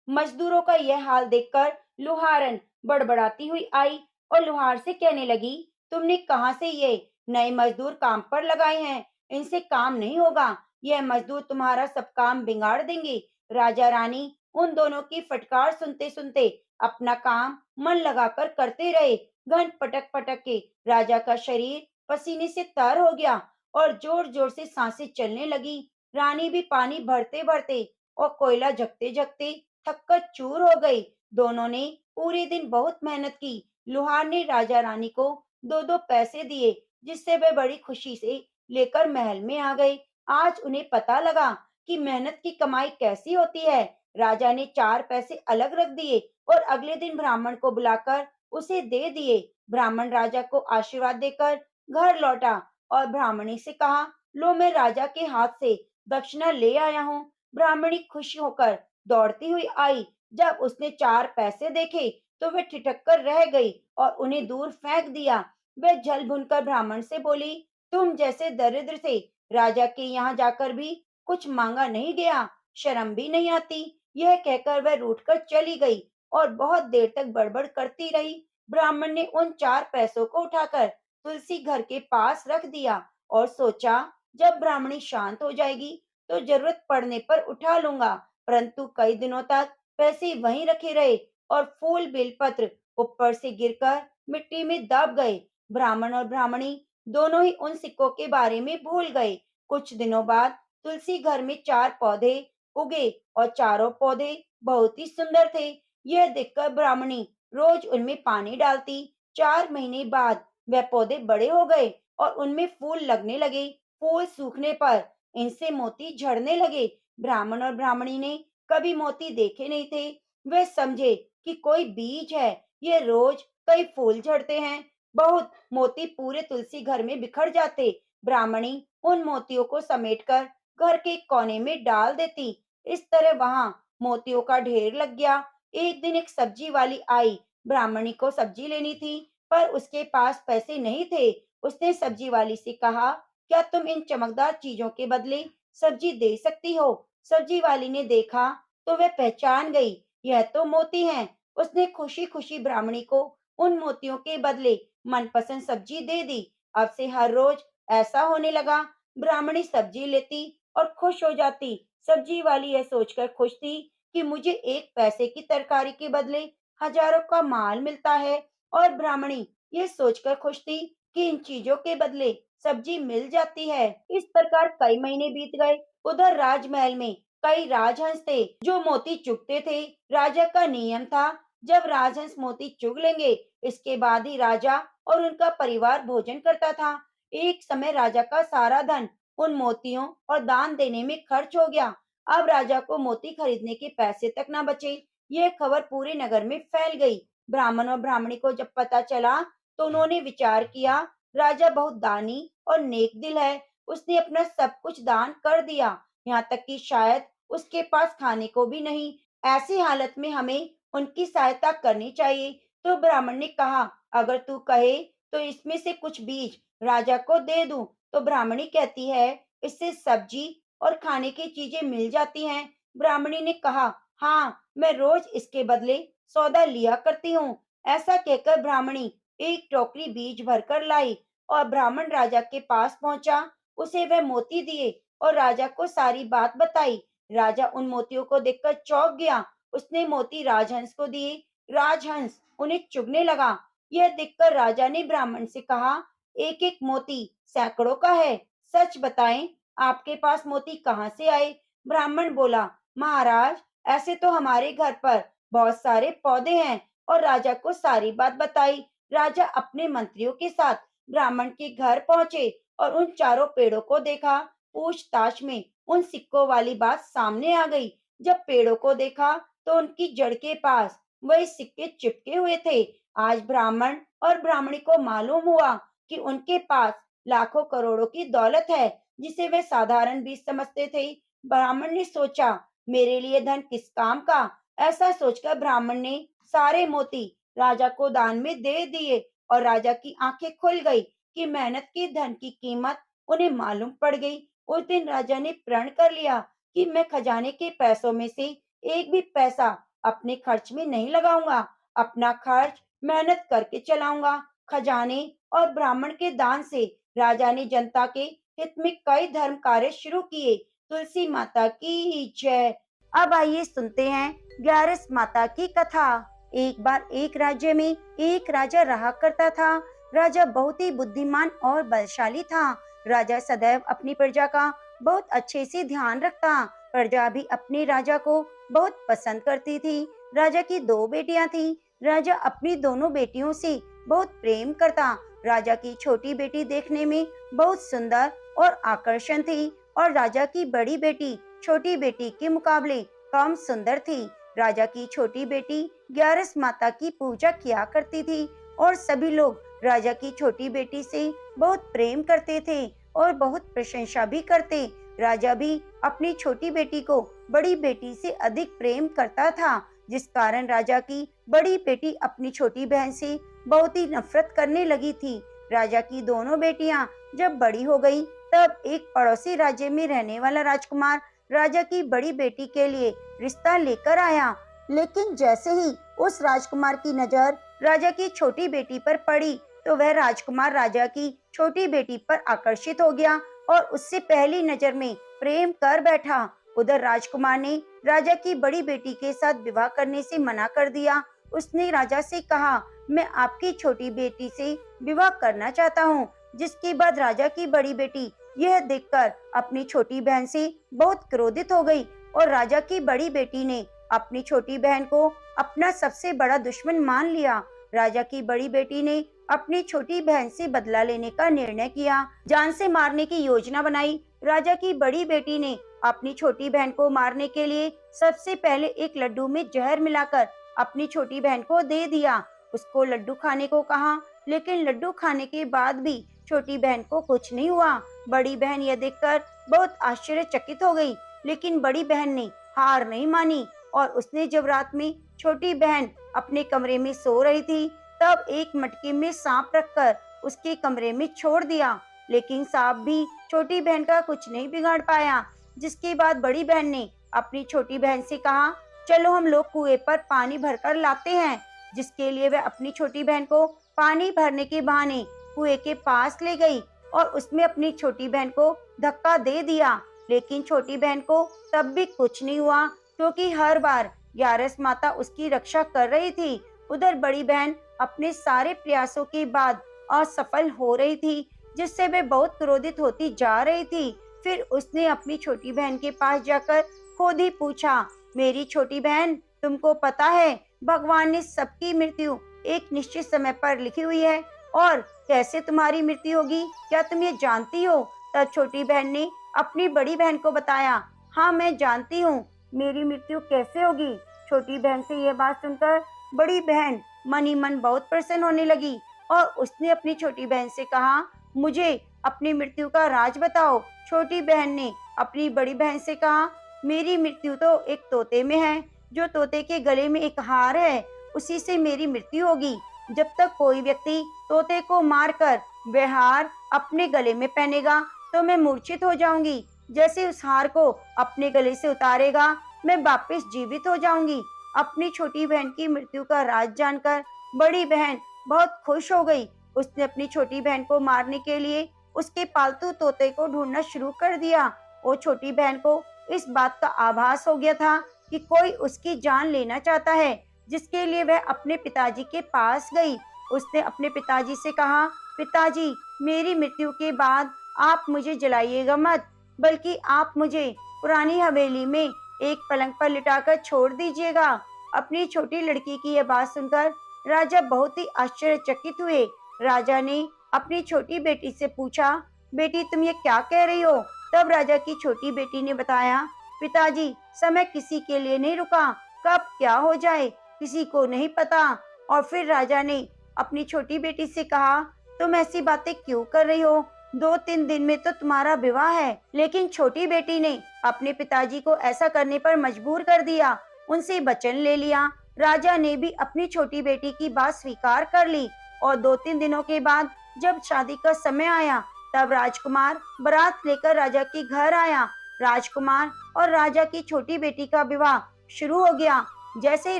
मजदूरों का यह हाल देखकर लुहारन बड़बड़ाती हुई आई और लुहार से कहने लगी, तुमने कहाँ से ये नए मजदूर काम पर लगाए हैं? इनसे काम नहीं होगा। यह मजदूर तुम्हारा सब काम बिगाड़ देंगे। राजा रानी उन दोनों की फटकार सुनते सुनते अपना काम मन लगाकर करते रहे। घन पटक पटक के राजा का शरीर पसीने से तर हो गया और जोर जोर से सांसें चलने लगी। रानी भी पानी भरते भरते और कोयला झकते झकते थककर चूर हो गई। दोनों ने पूरे दिन बहुत मेहनत की। लुहार ने राजा रानी को दो दो पैसे दिए, जिससे वे बड़ी खुशी से लेकर महल में आ गए। आज उन्हें पता लगा कि मेहनत की कमाई कैसी होती है। राजा ने 4 पैसे अलग रख दिए और अगले दिन ब्राह्मण को बुलाकर उसे दे दिए। ब्राह्मण राजा को आशीर्वाद देकर घर लौटा और ब्राह्मणी से कहा, लो मैं राजा के हाथ से दक्षिणा ले आया हूँ। ब्राह्मणी खुश होकर दौड़ती हुई आई। जब उसने 4 पैसे देखे तो वे ठिठक कर रह गई और उन्हें दूर फेंक दिया। वह जल भुनकर ब्राह्मण से बोली, तुम जैसे दरिद्र से राजा के यहाँ जाकर भी कुछ मांगा नहीं गया, शर्म भी नहीं आती। यह कहकर वह रूठकर चली गई और बहुत देर तक बड़बड़ करती रही। ब्राह्मण ने उन 4 पैसों को उठाकर तुलसी घर के पास रख दिया और सोचा, जब ब्राह्मणी शांत हो जाएगी तो जरूरत पड़ने पर उठा लूंगा। परंतु कई दिनों तक पैसे वहीं रखे रहे और फूल बेलपत्र ऊपर से गिरकर मिट्टी में दब गए। ब्राह्मण और ब्राह्मणी दोनों ही उन सिक्कों के बारे में भूल गए। कुछ दिनों बाद तुलसी घर में 4 पौधे उगे और चारों पौधे बहुत ही सुंदर थे। यह देखकर ब्राह्मणी रोज उनमें पानी डालती। 4 महीने बाद वह पौधे बड़े हो गए और उनमें फूल लगने लगे। फूल सूखने पर इनसे मोती झड़ने लगे। ब्राह्मण और ब्राह्मणी ने कभी मोती देखे नहीं थे। वे समझे कि कोई बीज है। ये रोज कई फूल झड़ते हैं। बहुत मोती पूरे तुलसी घर में बिखर जाते। ब्राह्मणी उन मोतियों को समेटकर घर के कोने में डाल देती। इस तरह वहां मोतियों का ढेर लग गया। एक दिन एक सब्जी वाली आई। ब्राह्मणी को सब्जी लेनी थी, पर उसके पास पैसे नहीं थे। उसने सब्जी वाली से कहा, क्या तुम इन चमकदार चीजों के बदले सब्जी दे सकती हो? सब्जी वाली ने देखा तो वह पहचान गई, यह तो मोती हैं। उसने खुशी खुशी ब्राह्मणी को उन मोतियों के बदले मनपसंद सब्जी दे दी। अब से हर रोज ऐसा होने लगा। ब्राह्मणी सब्जी लेती और खुश हो जाती। सब्जी वाली यह सोचकर खुश थी कि मुझे एक पैसे की तरकारी के बदले हजारों का माल मिलता है, और ब्राह्मणी ये सोचकर खुश थी कि इन चीजों के बदले सब्जी मिल जाती है। इस प्रकार कई महीने बीत गए। उधर राजमहल में कई राजहंस थे जो मोती चुगते थे। राजा का नियम था, जब राजहंस मोती चुग लेंगे, इसके बाद ही राजा और उनका परिवार भोजन करता था। एक समय राजा का सारा धन उन मोतियों और दान देने में खर्च हो गया। अब राजा को मोती खरीदने के पैसे तक न बचे। यह खबर पूरे नगर में फैल गई। ब्राह्मण और ब्राह्मणी को जब पता चला तो उन्होंने विचार किया, राजा बहुत दानी और नेक दिल है। उसने अपना सब कुछ दान कर दिया, यहाँ तक कि शायद उसके पास खाने को भी नहीं। ऐसी हालत में हमें उनकी सहायता करनी चाहिए। तो ब्राह्मण ने कहा, अगर तू कहे तो इसमें से कुछ बीज राजा को दे दूं। तो ब्राह्मणी कहती है, इससे सब्जी और खाने की चीजें मिल जाती हैं। ब्राह्मणी ने कहा, हाँ, मैं रोज इसके बदले सौदा लिया करती हूँ। ऐसा कहकर ब्राह्मणी एक टोकरी बीज भरकर लाई और ब्राह्मण राजा के पास पहुंचा। उसे वह मोती दिए और राजा को सारी बात बताई। राजा उन मोतियों को देखकर चौंक गया। उसने मोती राजहंस को दिए। राजहंस उन्हें चुगने लगा। यह देखकर राजा ने ब्राह्मण से कहा, एक एक मोती सैकड़ों का है, सच बताएं, आपके पास मोती कहाँ से आए? ब्राह्मण बोला, महाराज, ऐसे तो हमारे घर पर बहुत सारे पौधे हैं। और राजा को सारी बात बताई। राजा अपने मंत्रियों के साथ ब्राह्मण के घर पहुंचे और उन चारों पेड़ों को देखा। पूछताछ में उन सिक्कों वाली बात सामने आ गई। जब पेड़ों को देखा तो उनकी जड़ के पास वही सिक्के चिपके हुए थे। आज ब्राह्मण और ब्राह्मणी को मालूम हुआ कि उनके पास लाखों करोड़ों की दौलत है, जिसे वे साधारण बीज समझते थे। ब्राह्मण ने सोचा, मेरे लिए धन किस काम का? ऐसा सोचकर ब्राह्मण ने सारे मोती राजा को दान में दे दिए और राजा की आंखें खुल गई कि मेहनत की धन की कीमत उन्हें मालूम पड़ गई। उस दिन राजा ने प्रण कर लिया कि मैं खजाने के पैसों में से एक भी पैसा अपने खर्च में नहीं लगाऊंगा। अपना खर्च मेहनत करके चलाऊंगा। खजाने और ब्राह्मण के दान से राजा ने जनता के हित में कई धर्म कार्य शुरू किए। तुलसी माता की जय। अब आइए सुनते हैं ग्यारस माता की कथा। एक बार एक राज्य में एक राजा रहा करता था। राजा बहुत ही बुद्धिमान और बलशाली था। राजा सदैव अपनी प्रजा का बहुत अच्छे से ध्यान रखता। प्रजा भी अपने राजा को बहुत पसंद करती थी। राजा की दो बेटियां थीं। राजा अपनी दोनों बेटियों से बहुत प्रेम करता। राजा की छोटी बेटी देखने में बहुत सुंदर और आकर्षण थी, और राजा की बड़ी बेटी छोटी बेटी के मुकाबले कम सुंदर थी। राजा की छोटी बेटी ग्यारस माता की पूजा किया करती थी, और सभी लोग राजा की छोटी बेटी से बहुत प्रेम करते थे और बहुत प्रशंसा भी करते। राजा भी अपनी छोटी बेटी को बड़ी बेटी से अधिक प्रेम करता था, जिस कारण राजा की बड़ी बेटी अपनी छोटी बहन से बहुत ही नफरत करने लगी थी। राजा की दोनों बेटियां जब बड़ी हो गई, तब एक पड़ोसी राज्य में रहने वाला राजकुमार राजा की बड़ी बेटी के लिए रिश्ता लेकर आया। लेकिन जैसे ही उस राजकुमार की नजर राजा की छोटी बेटी पर पड़ी, तो वह राजकुमार राजा की छोटी बेटी पर आकर्षित हो गया और उससे पहली नजर में प्रेम कर बैठा। उधर राजकुमार ने राजा की बड़ी बेटी के साथ विवाह करने से मना कर दिया। उसने राजा से कहा, मैं आपकी छोटी बेटी से विवाह करना चाहता हूँ। जिसके बाद राजा की बड़ी बेटी यह देखकर अपनी छोटी बहन से बहुत क्रोधित हो गई, और राजा की बड़ी बेटी ने अपनी छोटी बहन को अपना सबसे बड़ा दुश्मन मान लिया। राजा की बड़ी बेटी ने अपनी छोटी बहन से बदला लेने का निर्णय किया, जान से मारने की योजना बनाई। राजा की बड़ी बेटी ने अपनी छोटी बहन को मारने के लिए सबसे पहले एक लड्डू में जहर मिलाकर अपनी छोटी बहन को दे दिया। उसको लड्डू खाने को कहा, लेकिन लड्डू खाने के बाद भी छोटी बहन को कुछ नहीं हुआ। बड़ी बहन यह देखकर बहुत आश्चर्यचकित हो गई, लेकिन बड़ी बहन ने हार नहीं मानी और उसने जब रात में छोटी बहन अपने कमरे में सो रही थी, तब एक मटके में सांप रखकर उसके कमरे में छोड़ दिया। लेकिन सांप भी छोटी बहन का कुछ नहीं बिगाड़ पाया। जिसके बाद बड़ी बहन ने अपनी छोटी बहन से कहा, चलो हम लोग कुएं पर पानी भरकर लाते हैं। जिसके लिए वह अपनी छोटी बहन को पानी भरने के बहाने कुएं के पास ले गई और उसमें अपनी छोटी बहन को धक्का दे दिया। लेकिन छोटी बहन को तब भी कुछ नहीं हुआ, क्योंकि हर बार ग्यारस माता उसकी रक्षा कर रही थी। उधर बड़ी बहन अपने सारे प्रयासों के बाद असफल हो रही थी, जिससे वे बहुत क्रोधित होती जा रही थी। फिर उसने अपनी छोटी बहन के पास जाकर खुद ही पूछा, मेरी छोटी बहन, तुमको पता है भगवान ने सबकी मृत्यु एक निश्चित समय पर लिखी हुई है, और कैसे तुम्हारी मृत्यु होगी, क्या तुम ये जानती हो? तब छोटी बहन ने अपनी बड़ी बहन को बताया, हाँ मैं जानती हूँ, मेरी मृत्यु कैसे होगी। छोटी बहन से यह बात सुनकर बड़ी बहन मन ही मन बहुत प्रसन्न होने लगी और उसने अपनी छोटी बहन से कहा, मुझे अपनी मृत्यु का राज बताओ। छोटी बहन ने अपनी बड़ी बहन से कहा, मेरी मृत्यु तो एक तोते में है, जो तोते के गले में एक हार है, उसी से मेरी मृत्यु होगी। जब तक कोई व्यक्ति तोते को मारकर वह हार अपने गले में पहनेगा तो मैं मूर्छित हो जाऊंगी। जैसे उस हार को अपने गले से उतारेगा, मैं वापस जीवित हो जाऊंगी। अपनी छोटी बहन की मृत्यु का राज जानकर बड़ी बहन बहुत खुश हो गई। उसने अपनी छोटी बहन को मारने के लिए उसके पालतू तोते को ढूंढना शुरू कर दिया और छोटी बहन को इस बात का आभास हो गया था कि कोई उसकी जान लेना चाहता है, जिसके लिए वह अपने पिताजी के पास गई। उसने अपने पिताजी से कहा, पिताजी, मेरी मृत्यु के बाद आप मुझे जलाइएगा मत, बल्कि आप मुझे पुरानी हवेली में एक पलंग पर लिटाकर छोड़ दीजिएगा। अपनी छोटी लड़की की यह बात सुनकर राजा बहुत ही आश्चर्यचकित हुए। राजा ने अपनी छोटी बेटी से पूछा, बेटी तुम ये क्या कह रही हो? तब राजा की छोटी बेटी ने बताया, पिताजी, समय किसी के लिए नहीं रुका, कब क्या हो जाए किसी को नहीं पता। और फिर राजा ने अपनी छोटी बेटी से कहा, तुम ऐसी बातें क्यों कर रही हो? 2-3 दिन में तो तुम्हारा विवाह है। लेकिन छोटी बेटी ने अपने पिताजी को ऐसा करने पर मजबूर कर दिया, उनसे वचन ले लिया। राजा ने भी अपनी छोटी बेटी की बात स्वीकार कर ली और 2-3 दिनों के बाद जब शादी का समय आया, तब राजकुमार बारात लेकर राजा के घर आया। राजकुमार और राजा की छोटी बेटी का विवाह शुरू हो गया। जैसे ही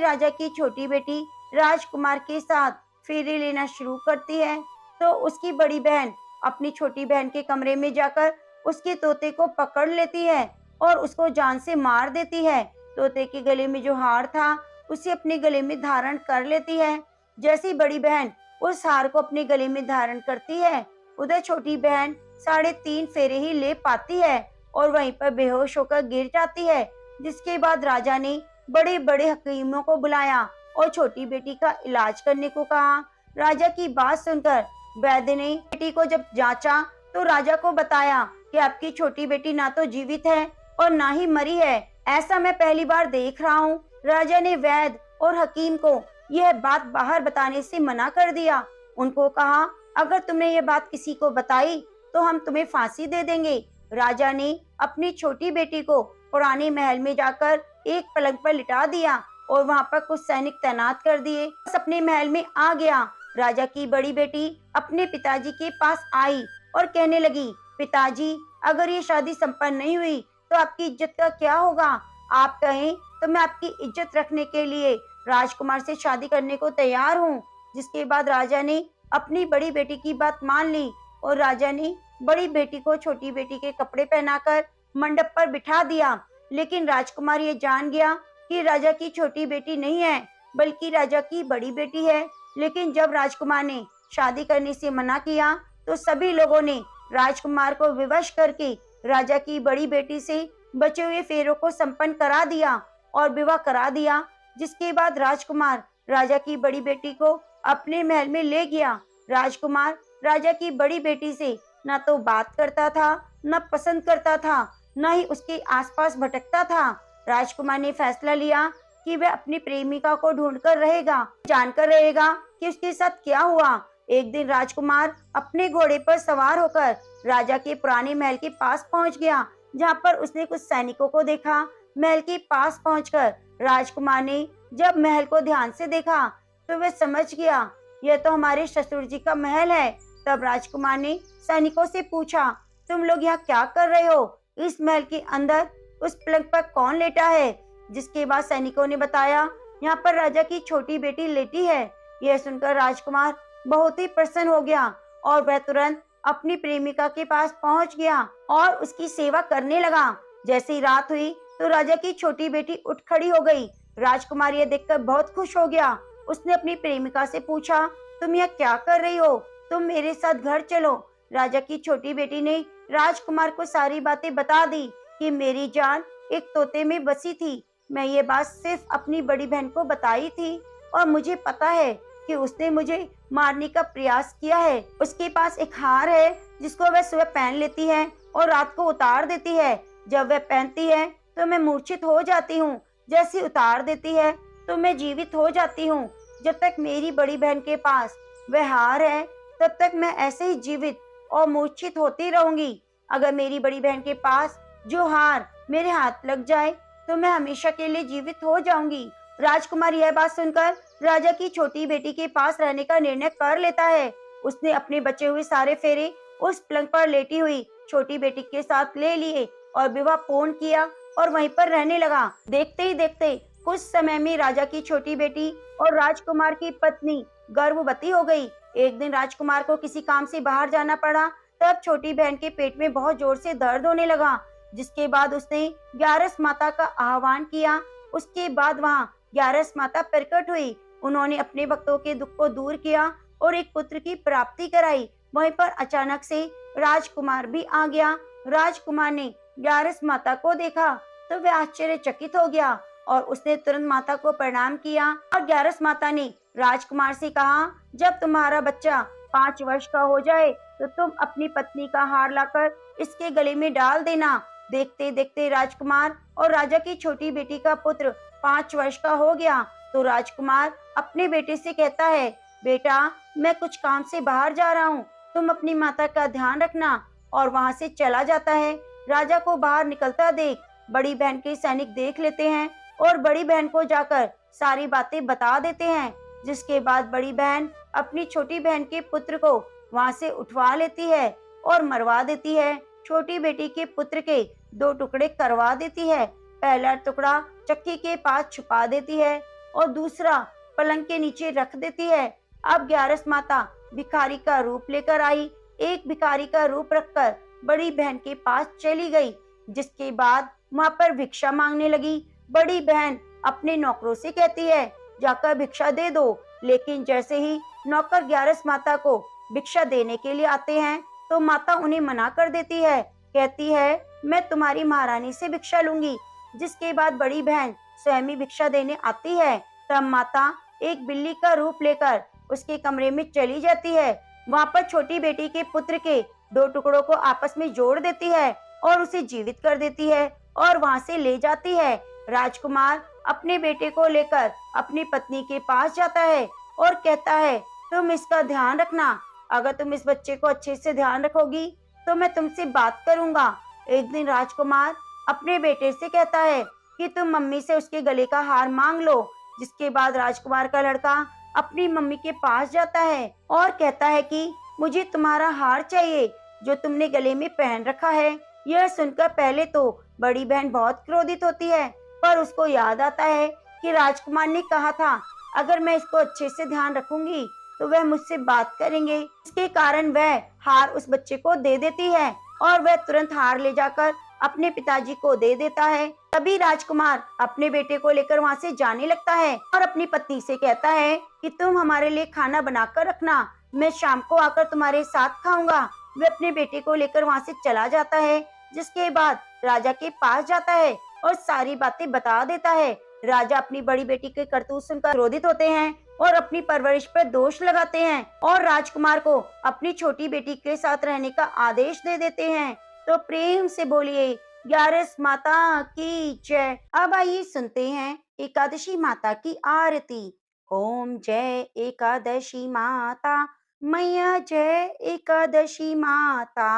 राजा की छोटी बेटी राजकुमार के साथ फेरे लेना शुरू करती है, तो उसकी बड़ी बहन अपनी छोटी बहन के कमरे में जाकर उसके तोते को पकड़ लेती है और उसको जान से मार देती है। तोते के गले में जो हार था, उसे अपने गले में धारण कर लेती है। जैसी बड़ी बहन उस हार को अपने गले में धारण करती है, उधर छोटी बहन 3.5 फेरे ही ले पाती है और वहीं पर बेहोश होकर गिर जाती है। जिसके बाद राजा ने बड़े बड़े हकीमों को बुलाया और छोटी बेटी का इलाज करने को कहा। राजा की बात सुनकर वैद्य ने बेटी को जब जांचा, तो राजा को बताया कि आपकी छोटी बेटी ना तो जीवित है और ना ही मरी है। ऐसा मैं पहली बार देख रहा हूँ। राजा ने वैद्य और हकीम को यह बात बाहर बताने से मना कर दिया। उनको कहा, अगर तुमने ये बात किसी को बताई तो हम तुम्हें फांसी दे देंगे। राजा ने अपनी छोटी बेटी को पुराने महल में जाकर एक पलंग पर लिटा दिया और वहाँ पर कुछ सैनिक तैनात कर दिए। अपने महल में आ गया। राजा की बड़ी बेटी अपने पिताजी के पास आई और कहने लगी, पिताजी, अगर ये शादी संपन्न नहीं हुई तो आपकी इज्जत का क्या होगा? आप कहें तो मैं आपकी इज्जत रखने के लिए राजकुमार से शादी करने को तैयार हूँ। जिसके बाद राजा ने अपनी बड़ी बेटी की बात मान ली और राजा ने बड़ी बेटी को छोटी बेटी के कपड़े पहनाकर मंडप पर बिठा दिया। लेकिन राजकुमार ये जान गया कि राजा की छोटी बेटी नहीं है, बल्कि राजा की बड़ी बेटी है। लेकिन जब राजकुमार ने शादी करने से मना किया, तो सभी लोगों ने राजकुमार को विवश करके राजा की बड़ी बेटी से बचे हुए फेरों को संपन्न करा दिया और विवाह करा दिया। जिसके बाद राजकुमार राजा की बड़ी बेटी को अपने महल में ले गया। राजकुमार राजा की बड़ी बेटी से न तो बात करता था, न पसंद करता था, न ही उसके आसपास भटकता था। राजकुमार ने फैसला लिया कि वह अपनी प्रेमिका को ढूंढकर रहेगा, जानकर रहेगा कि उसके साथ क्या हुआ। एक दिन राजकुमार अपने घोड़े पर सवार होकर राजा के पुराने महल के पास पहुंच गया, जहां पर उसने कुछ सैनिकों को देखा। महल के पास पहुंचकर राजकुमार ने जब महल को ध्यान से देखा, तो वह समझ गया, यह तो हमारे ससुर जी का महल है। तब राजकुमार ने सैनिकों से पूछा, तुम लोग यहाँ क्या कर रहे हो? इस महल के अंदर उस पलंग पर कौन लेटा है? जिसके बाद सैनिकों ने बताया, यहाँ पर राजा की छोटी बेटी लेटी है। यह सुनकर राजकुमार बहुत ही प्रसन्न हो गया और वह तुरंत अपनी प्रेमिका के पास पहुंच गया और उसकी सेवा करने लगा। जैसे ही रात हुई तो राजा की छोटी बेटी उठ खड़ी हो गई। राजकुमार यह देखकर बहुत खुश हो गया। उसने अपनी प्रेमिका से पूछा, तुम यह क्या कर रही हो? तुम मेरे साथ घर चलो। राजा की छोटी बेटी ने राजकुमार को सारी बातें बता दी कि मेरी जान एक तोते में बसी थी। मैं ये बात सिर्फ अपनी बड़ी बहन को बताई थी और मुझे पता है कि उसने मुझे मारने का प्रयास किया है। उसके पास एक हार है जिसको वह सुबह पहन लेती है और रात को उतार देती है। जब वह पहनती है तो मैं मूर्छित हो जाती हूँ। जैसे उतार देती है तो मैं जीवित हो जाती हूँ। जब तक मेरी बड़ी बहन के पास वह हार है, तब तक मैं ऐसे ही जीवित और मूर्छित होती रहूंगी। अगर मेरी बड़ी बहन के पास जो हार मेरे हाथ लग जाए, तो मैं हमेशा के लिए जीवित हो जाऊंगी। राजकुमार यह बात सुनकर राजा की छोटी बेटी के पास रहने का निर्णय कर लेता है। उसने अपने बचे हुए सारे फेरे उस पलंग पर लेटी हुई छोटी बेटी के साथ ले लिए और विवाह पूर्ण किया और वहीं पर रहने लगा। देखते ही देखते कुछ समय में राजा की छोटी बेटी और राजकुमार की पत्नी गर्भवती हो गई। एक दिन राजकुमार को किसी काम से बाहर जाना पड़ा। तब छोटी बहन के पेट में बहुत जोर से दर्द होने लगा, जिसके बाद उसने ग्यारस माता का आह्वान किया। उसके बाद वहाँ ग्यारस माता प्रकट हुई। उन्होंने अपने भक्तों के दुख को दूर किया और एक पुत्र की प्राप्ति कराई। वहीं पर अचानक से राजकुमार भी आ गया। राजकुमार ने ग्यारस माता को देखा तो वह आश्चर्यचकित हो गया और उसने तुरंत माता को प्रणाम किया और ग्यारस माता ने राजकुमार से कहा, जब तुम्हारा बच्चा 5 वर्ष का हो जाए तो तुम अपनी पत्नी का हार लाकर इसके गले में डाल देना। देखते देखते राजकुमार और राजा की छोटी बेटी का पुत्र 5 वर्ष का हो गया। तो राजकुमार अपने बेटे से कहता है, बेटा मैं कुछ काम से बाहर जा रहा हूँ, तुम अपनी माता का ध्यान रखना। और वहां से चला जाता है। राजा को बाहर निकलता देख बड़ी बहन के सैनिक देख लेते हैं और बड़ी बहन को जाकर सारी बातें बता देते हैं। जिसके बाद बड़ी बहन अपनी छोटी बहन के पुत्र को वहां से उठवा लेती है और मरवा देती है। छोटी बेटी के पुत्र के 2 टुकड़े करवा देती है। पहला टुकड़ा चक्की के पास छुपा देती है और दूसरा पलंग के नीचे रख देती है। अब ग्यारस माता भिखारी का रूप लेकर आई। एक भिखारी का रूप रखकर बड़ी बहन के पास चली गई। जिसके बाद वहां पर भिक्षा मांगने लगी। बड़ी बहन अपने नौकरों से कहती है, जाकर भिक्षा दे दो। लेकिन जैसे ही नौकर ग्यारस माता को भिक्षा देने के लिए आते हैं, तो माता उन्हें मना कर देती है। कहती है, मैं तुम्हारी महारानी से भिक्षा लूंगी। जिसके बाद बड़ी बहन स्वयं ही भिक्षा देने आती है। तब माता एक बिल्ली का रूप लेकर उसके कमरे में चली जाती है। वहां पर छोटी बेटी के पुत्र के 2 टुकड़ों को आपस में जोड़ देती है और उसे जीवित कर देती है और वहां से ले जाती है। राजकुमार अपने बेटे को लेकर अपनी पत्नी के पास जाता है और कहता है, तुम इसका ध्यान रखना। अगर तुम इस बच्चे को अच्छे से ध्यान रखोगी तो मैं तुमसे बात करूंगा। एक दिन राजकुमार अपने बेटे से कहता है कि तुम मम्मी से उसके गले का हार मांग लो। जिसके बाद राजकुमार का लड़का अपनी मम्मी के पास जाता है और कहता है कि मुझे तुम्हारा हार चाहिए जो तुमने गले में पहन रखा है। यह सुनकर पहले तो बड़ी बहन बहुत क्रोधित होती है, पर उसको याद आता है कि राजकुमार ने कहा था, अगर मैं इसको अच्छे से ध्यान रखूंगी तो वह मुझसे बात करेंगे। इसके कारण वह हार उस बच्चे को दे देती है और वह तुरंत हार ले जाकर अपने पिताजी को दे देता है। तभी राजकुमार अपने बेटे को लेकर वहां से जाने लगता है और अपनी पत्नी से कहता है कि तुम हमारे लिए खाना बनाकर रखना, मैं शाम को आकर तुम्हारे साथ खाऊंगा। वह अपने बेटे को लेकर वहां से चला जाता है। जिसके बाद राजा के पास जाता है और सारी बातें बता देता है। राजा अपनी बड़ी बेटी के करतूत सुनकर क्रोधित होते हैं और अपनी परवरिश पर दोष लगाते हैं और राजकुमार को अपनी छोटी बेटी के साथ रहने का आदेश दे देते हैं। तो प्रेम से बोलिए, ग्यारस माता की जय। अब आइए सुनते हैं एकादशी माता की आरती। ओम जय एकादशी माता, मैया जय एकादशी माता,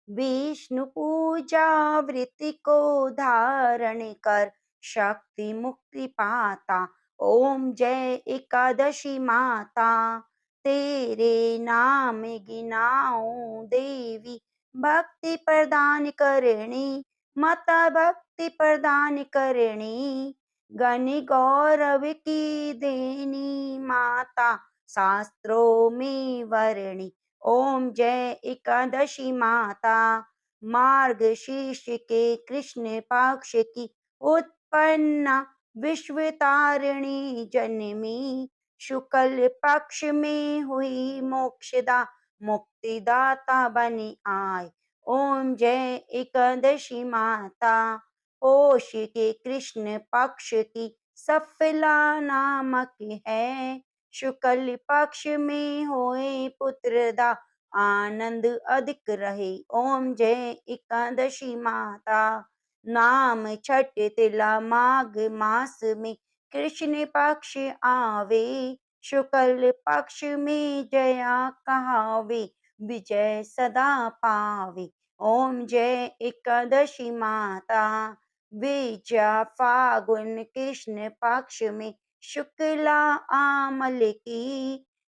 विष्णु पूजा वृत्ति को धारण कर शक्ति मुक्ति पाता। ओम जय एकादशी माता, तेरे नाम गिनाऊं देवी, भक्ति प्रदान करणी, माता भक्ति प्रदान करणी, गण गौरव की देनी माता, शास्त्रों में वर्णी। ओम जय एकादशी माता, मार्ग शीर्ष के कृष्ण पक्ष की उत्पन्ना, विश्व तारिणी जन्मी, शुक्ल पक्ष में हुई मोक्षदा, मुक्तिदाता बनी आए। ओम जय एकादशी माता, पोष के कृष्ण पक्ष की सफला नामक है, शुक्ल पक्ष में होए पुत्रदा, आनंद अधिक रहे। ओम जय एकादशी माता, नाम छठ तिला माघ मास में कृष्ण पक्ष आवे, शुक्ल पक्ष में जया कहावे, विजय सदा पावे। ओम जय एकादशी माता, विजया फागुन कृष्ण पक्ष में शुक्ला आमल की,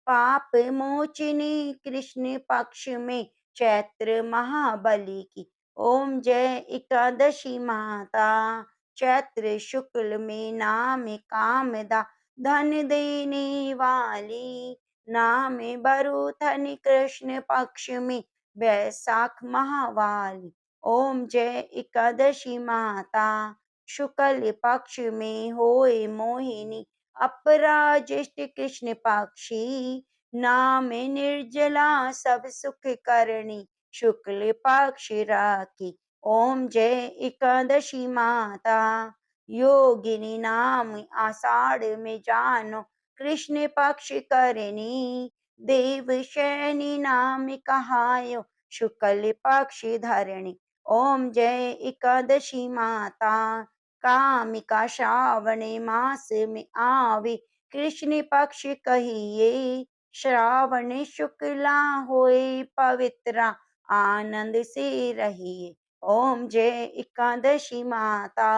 पाप मोचिनी कृष्ण पक्ष में चैत्र महाबली की। ओम जय एकादशी माता, चैत्र शुक्ल में नाम कामदा, धन देने वाली, नाम बरुथन कृष्ण पक्ष में वैशाख महावाली। ओम जय एकादशी माता, शुक्ल पक्ष में होए मोहिनी, अपराजिष्ट कृष्ण पक्षी, नाम निर्जला सब सुख करणी, शुक्ल पक्ष राखी। ओम जय एकादशी माता, योगिनी नाम आषाढ़ में जानो, कृष्ण पक्ष करणी, देव शैनी नाम कहायो, शुक्ल पक्ष धरणी। ओम जय एकादशी माता, कामिका श्रावण मास में आवे, कृष्ण पक्ष कहिए, श्रावण शुक्ला होए पवित्रा, आनंद से रहिए। ओम जय एकादशी माता,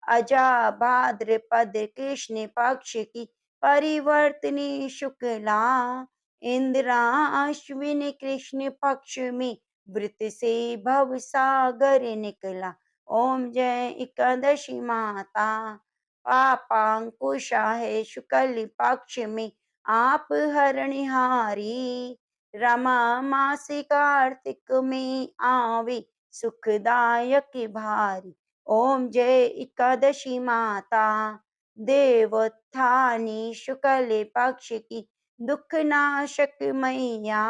अजा भाद्रपद कृष्ण पक्ष की परिवर्तनी शुक्ला, इंदिरा अश्विन कृष्ण पक्ष में व्रत से भव सागर निकला। ओम जय एकादशी माता, पापांकुशा है शुक्ल पक्ष में आप हरणिहारी, रमा मासी कार्तिक में आवे, सुखदायक भारी। ओम जय एकादशी माता, देवोत्थानी शुक्ल पक्ष की दुख नाशक मैया,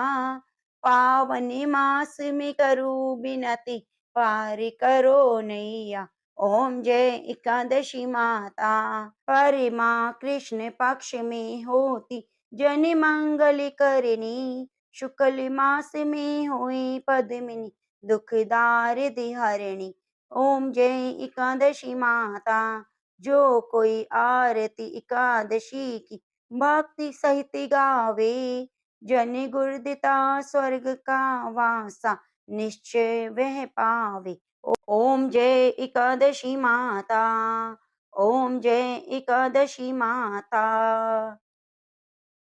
पावन मास में करू बिनती, पार करो नैया। ओम जय एकादशी माता, परिमा कृष्ण पक्ष में होती, जन मंगल करनी, शुक्ल मास में हुई पद्मिनी, दुखदार दिहरणी। ओम जय एकादशी माता, जो कोई आरती एकादशी की भक्ति सहित गावे, जन गुरुदिता स्वर्ग का वासा, निश्चय वह पावे। ओम जय एकादशी माता, ओम जय एकादशी माता।